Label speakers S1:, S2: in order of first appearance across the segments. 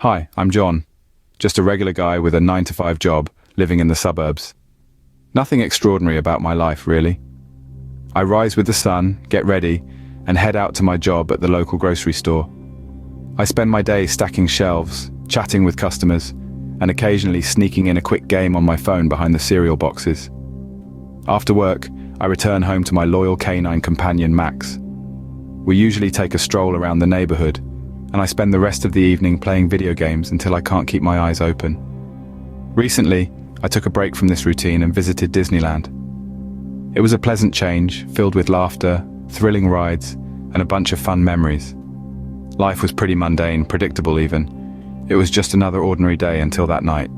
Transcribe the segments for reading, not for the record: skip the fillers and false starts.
S1: Hi, I'm John. Just a regular guy with a 9 to 5 job, living in the suburbs. Nothing extraordinary about my life, really. I rise with the sun, get ready, and head out to my job at the local grocery store. I spend my day stacking shelves, chatting with customers, and occasionally sneaking in a quick game on my phone behind the cereal boxes. After work, I return home to my loyal canine companion Max. We usually take a stroll around the neighborhood, and I spend the rest of the evening playing video games until I can't keep my eyes open. Recently, I took a break from this routine and visited Disneyland. It was a pleasant change, filled with laughter, thrilling rides, and a bunch of fun memories. Life was pretty mundane, predictable even. It was just another ordinary day until that night.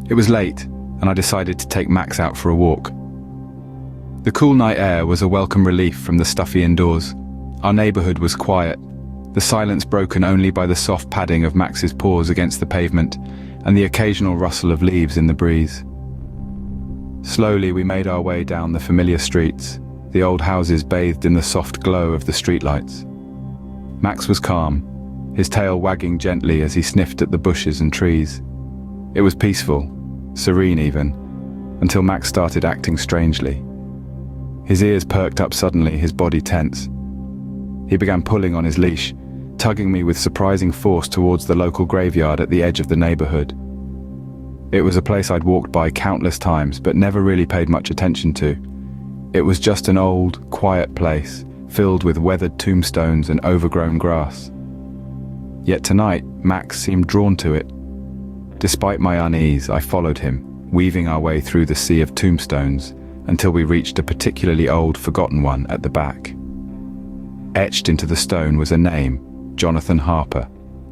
S1: It was late, and I decided to take Max out for a walk. The cool night air was a welcome relief from the stuffy indoors. Our neighborhood was quiet, the silence broken only by the soft padding of Max's paws against the pavement and the occasional rustle of leaves in the breeze. Slowly we made our way down the familiar streets, the old houses bathed in the soft glow of the streetlights. Max was calm, his tail wagging gently as he sniffed at the bushes and trees. It was peaceful, serene even, until Max started acting strangely. His ears perked up suddenly, his body tense. He began pulling on his leash, tugging me with surprising force towards the local graveyard at the edge of the neighborhood. It was a place I'd walked by countless times but never really paid much attention to. It was just an old, quiet place, filled with weathered tombstones and overgrown grass. Yet tonight, Max seemed drawn to it. Despite my unease, I followed him, weaving our way through the sea of tombstones until we reached a particularly old, forgotten one at the back. Etched into the stone was a name, Jonathan Harper,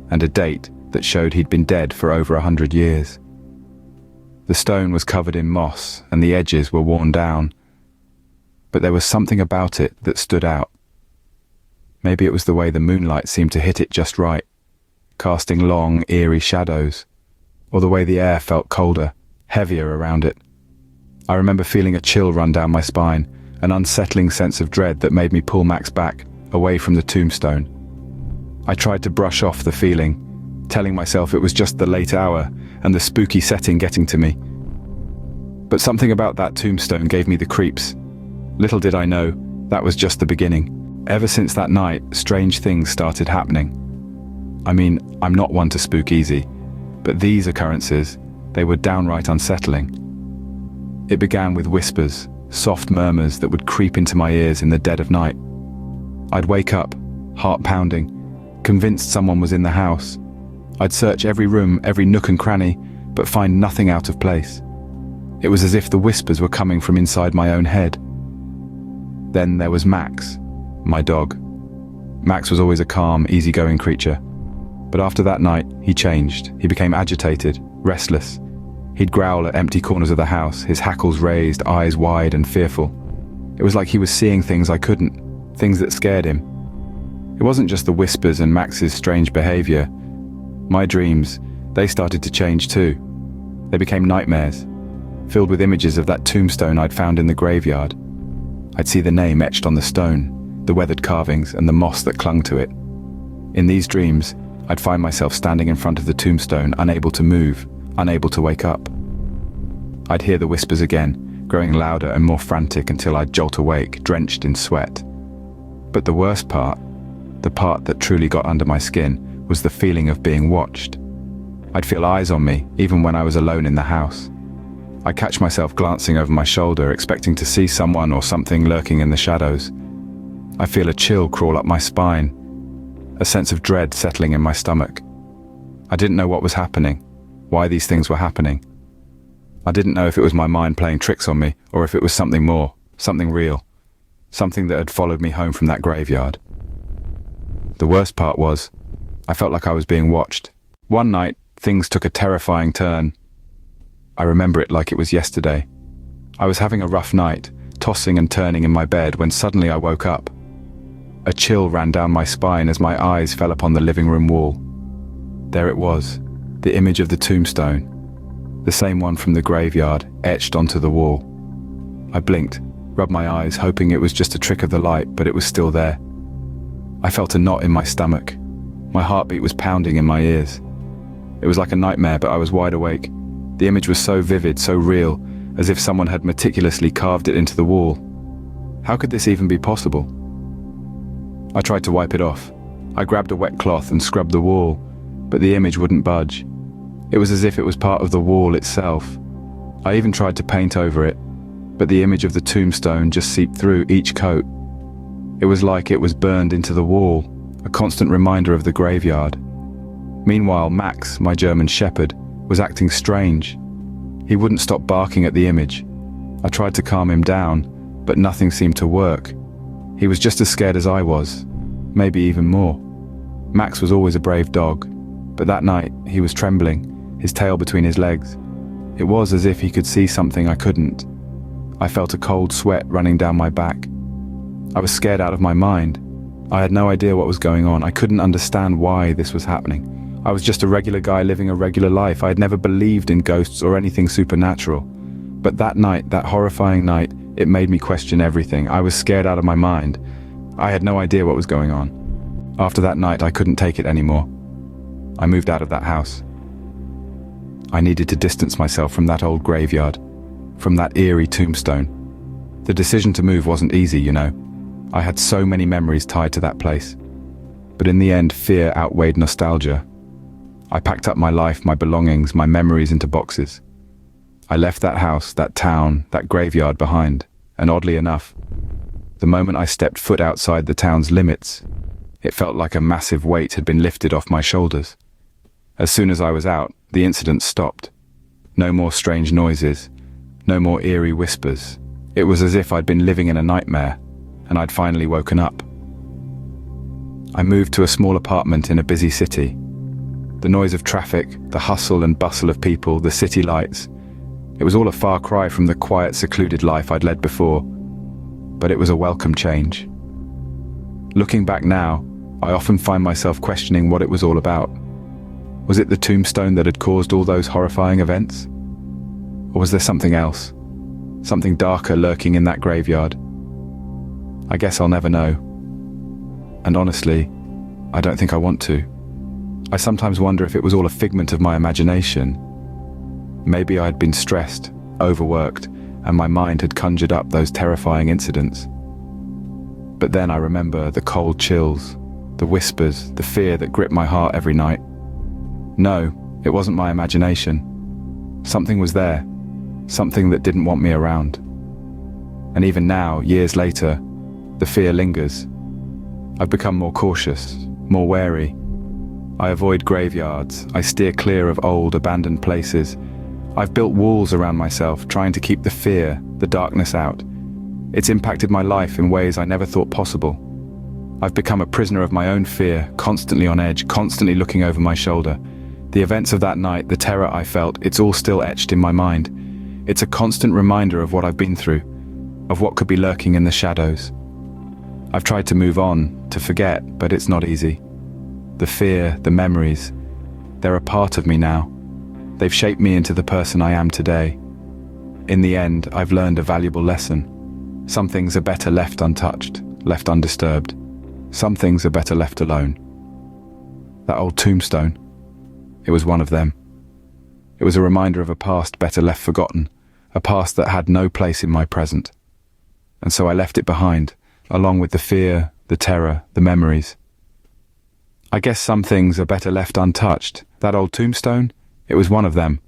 S1: and a date that showed he'd been dead for over 100 years. The stone was covered in moss and the edges were worn down, but there was something about it that stood out. Maybe it was the way the moonlight seemed to hit it just right, casting long, eerie shadows, or the way the air felt colder, heavier around it. I remember feeling a chill run down my spine, an unsettling sense of dread that made me pull Max back, away from the tombstone. I tried to brush off the feeling, telling myself it was just the late hour and the spooky setting getting to me. But something about that tombstone gave me the creeps. Little did I know, that was just the beginning. Ever since that night, strange things started happening. I mean, I'm not one to spook easy, but these occurrences, they were downright unsettling. It began with whispers, soft murmurs that would creep into my ears in the dead of night. I'd wake up, heart pounding, convinced someone was in the house. I'd search every room, every nook and cranny, but find nothing out of place. It was as if the whispers were coming from inside my own head. Then there was Max, my dog. Max was always a calm, easygoing creature. But after that night, he changed. He became agitated, restless. He'd growl at empty corners of the house, his hackles raised, eyes wide and fearful. It was like he was seeing things I couldn't, things that scared him. It wasn't just the whispers and Max's strange behavior. My dreams, they started to change too. They became nightmares, filled with images of that tombstone I'd found in the graveyard. I'd see the name etched on the stone, the weathered carvings and the moss that clung to it. In these dreams, I'd find myself standing in front of the tombstone, unable to move, unable to wake up. I'd hear the whispers again, growing louder and more frantic until I'd jolt awake, drenched in sweat. But the worst part, the part that truly got under my skin, was the feeling of being watched. I'd feel eyes on me, even when I was alone in the house. I'd catch myself glancing over my shoulder, expecting to see someone or something lurking in the shadows. I feel a chill crawl up my spine, a sense of dread settling in my stomach. I didn't know what was happening, why these things were happening. I didn't know if it was my mind playing tricks on me, or if it was something more, something real, something that had followed me home from that graveyard. The worst part was, I felt like I was being watched. One night, things took a terrifying turn. I remember it like it was yesterday. I was having a rough night, tossing and turning in my bed when suddenly I woke up. A chill ran down my spine as my eyes fell upon the living room wall. There it was, the image of the tombstone, the same one from the graveyard, etched onto the wall. I blinked, rubbed my eyes, hoping it was just a trick of the light, but it was still there. I felt a knot in my stomach. My heartbeat was pounding in my ears. It was like a nightmare, but I was wide awake. The image was so vivid, so real, as if someone had meticulously carved it into the wall. How could this even be possible? I tried to wipe it off. I grabbed a wet cloth and scrubbed the wall, but the image wouldn't budge. It was as if it was part of the wall itself. I even tried to paint over it, but the image of the tombstone just seeped through each coat. It was like it was burned into the wall, a constant reminder of the graveyard. Meanwhile, Max, my German shepherd, was acting strange. He wouldn't stop barking at the image. I tried to calm him down, but nothing seemed to work. He was just as scared as I was, maybe even more. Max was always a brave dog, but that night he was trembling, his tail between his legs. It was as if he could see something I couldn't. I felt a cold sweat running down my back. I was scared out of my mind. I had no idea what was going on. I couldn't understand why this was happening. I was just a regular guy living a regular life. I had never believed in ghosts or anything supernatural. But that night, that horrifying night, it made me question everything. I was scared out of my mind. I had no idea what was going on. After that night, I couldn't take it anymore. I moved out of that house. I needed to distance myself from that old graveyard, from that eerie tombstone. The decision to move wasn't easy, you know. I had so many memories tied to that place. But in the end, fear outweighed nostalgia. I packed up my life, my belongings, my memories into boxes. I left that house, that town, that graveyard behind, and oddly enough, the moment I stepped foot outside the town's limits, it felt like a massive weight had been lifted off my shoulders. As soon as I was out, the incident stopped. No more strange noises, no more eerie whispers. It was as if I'd been living in a nightmare, and I'd finally woken up. I moved to a small apartment in a busy city. The noise of traffic, the hustle and bustle of people, the city lights. It was all a far cry from the quiet, secluded life I'd led before, but it was a welcome change. Looking back now, I often find myself questioning what it was all about. Was it the tombstone that had caused all those horrifying events? Or was there something else? Something darker lurking in that graveyard? I guess I'll never know. And honestly, I don't think I want to. I sometimes wonder if it was all a figment of my imagination. Maybe I had been stressed, overworked, and my mind had conjured up those terrifying incidents. But then I remember the cold chills, the whispers, the fear that gripped my heart every night. No, it wasn't my imagination. Something was there, something that didn't want me around. And even now, years later, the fear lingers. I've become more cautious, more wary. I avoid graveyards, I steer clear of old, abandoned places. I've built walls around myself, trying to keep the fear, the darkness out. It's impacted my life in ways I never thought possible. I've become a prisoner of my own fear, constantly on edge, constantly looking over my shoulder. The events of that night, the terror I felt, it's all still etched in my mind. It's a constant reminder of what I've been through, of what could be lurking in the shadows. I've tried to move on, to forget, but it's not easy. The fear, the memories, they're a part of me now. They've shaped me into the person I am today. In the end, I've learned a valuable lesson. Some things are better left untouched, left undisturbed. Some things are better left alone. That old tombstone, it was one of them. It was a reminder of a past better left forgotten, a past that had no place in my present. And so I left it behind, along with the fear, the terror, the memories. I guess some things are better left untouched. That old tombstone, it was one of them.